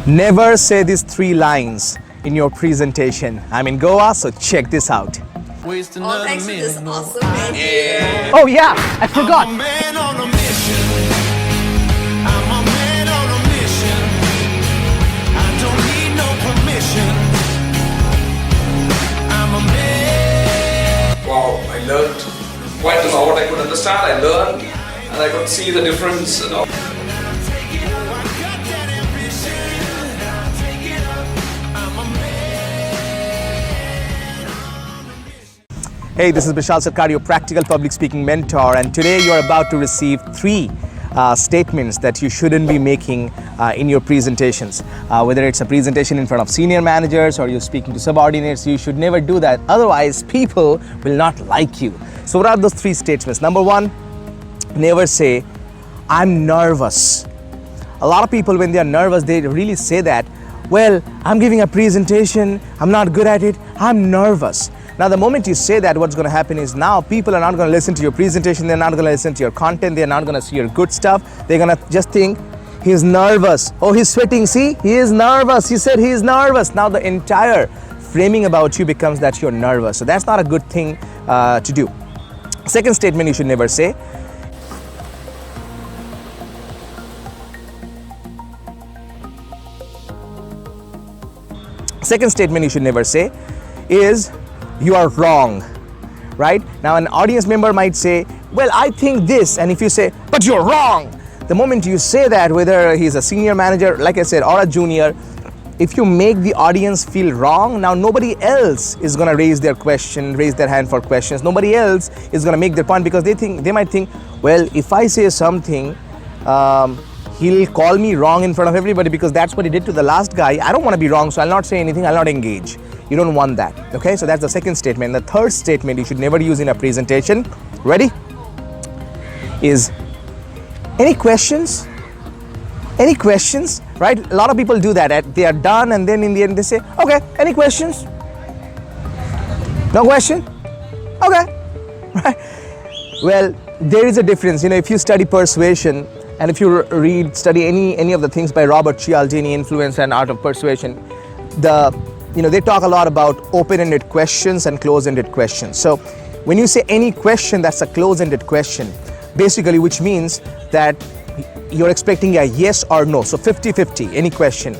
Never say these 3 lines in your presentation. I'm in Goa, so check this out. Oh, thanks for this awesome idea. Oh yeah, I forgot. I'm a man on a mission. I'm a man on a mission. I don't need no permission. I'm a man. Wow, I learned quite a lot. What I could understand, I learned, and I could see the difference. Hey, this is Bishal Sarkar, your practical public speaking mentor, and today you are about to receive 3 statements that you shouldn't be making in your presentations. Whether it's a presentation in front of senior managers or you're speaking to subordinates, you should never do that. Otherwise, people will not like you. So what are those 3 statements? Number 1, never say, I'm nervous. A lot of people, when they are nervous, they really say that, well, I'm giving a presentation, I'm not good at it, I'm nervous. Now, the moment you say that, what's going to happen is now people are not going to listen to your presentation, they're not going to listen to your content, they're not going to see your good stuff. They're going to just think, he's nervous. Oh, he's sweating, see? He is nervous. He said he's nervous. Now, the entire framing about you becomes that you're nervous. So that's not a good thing to do. Second statement you should never say. Second statement you should never say is, you are wrong, right? Now an audience member might say, well, I think this, and if you say, but you're wrong, the moment you say that, whether he's a senior manager, like I said, or a junior, if you make the audience feel wrong, now nobody else is going to raise their hand for questions. Nobody else is going to make their point, because they might think, well, if I say something, he'll call me wrong in front of everybody, because that's what he did to the last guy. I don't want to be wrong, so I'll not say anything, I'll not engage. You don't want that, okay? So that's the second statement. The third statement you should never use in a presentation, ready, is, any questions? Any questions, right? A lot of people do that. They are done, and then in the end they say, okay, any questions? No question? Okay, right? Well, there is a difference. You know, if you study persuasion, and if you study any of the things by Robert Cialdini, Influence and Art of Persuasion, they talk a lot about open-ended questions and close-ended questions. So when you say any question, that's a close-ended question, basically, which means that you're expecting a yes or no. So 50-50, any question.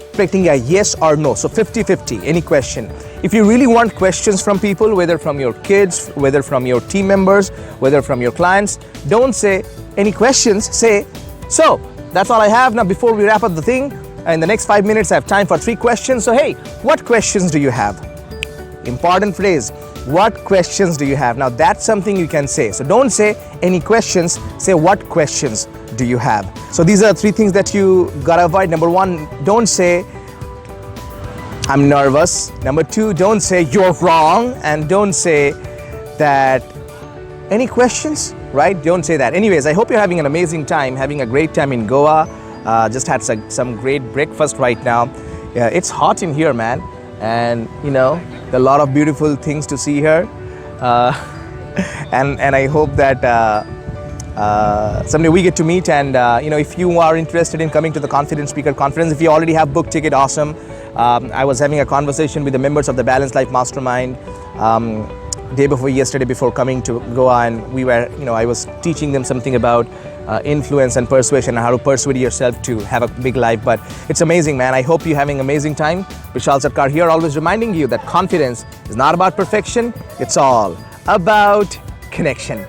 Expecting a yes or no, so 50-50, any question. If you really want questions from people, whether from your kids, whether from your team members, whether from your clients, don't say any questions, say, so that's all I have. Now, before we wrap up the thing, in the next 5 minutes I have time for 3 questions. So hey, what questions do you have? Important phrase, what questions do you have? Now that's something you can say. So don't say any questions, say what questions do you have? So these are 3 things that you gotta avoid. Number 1, don't say I'm nervous. Number 2, don't say you're wrong, and don't say that any questions, right? Don't say that. Anyways, I hope you're having an amazing time, having a great time in Goa. Just had some great breakfast right now. It's hot in here, man, and there are a lot of beautiful things to see here, and I hope that someday we get to meet. And if you are interested in coming to the Confident Speaker Conference, if you already have booked ticket, awesome. I was having a conversation with the members of the Balanced Life Mastermind day before yesterday, before coming to Goa, and we were, I was teaching them something about influence and persuasion and how to persuade yourself to have a big life. But it's amazing, man. I hope you're having an amazing time. Bishal Sarkar here, always reminding you that confidence is not about perfection. It's all about connection.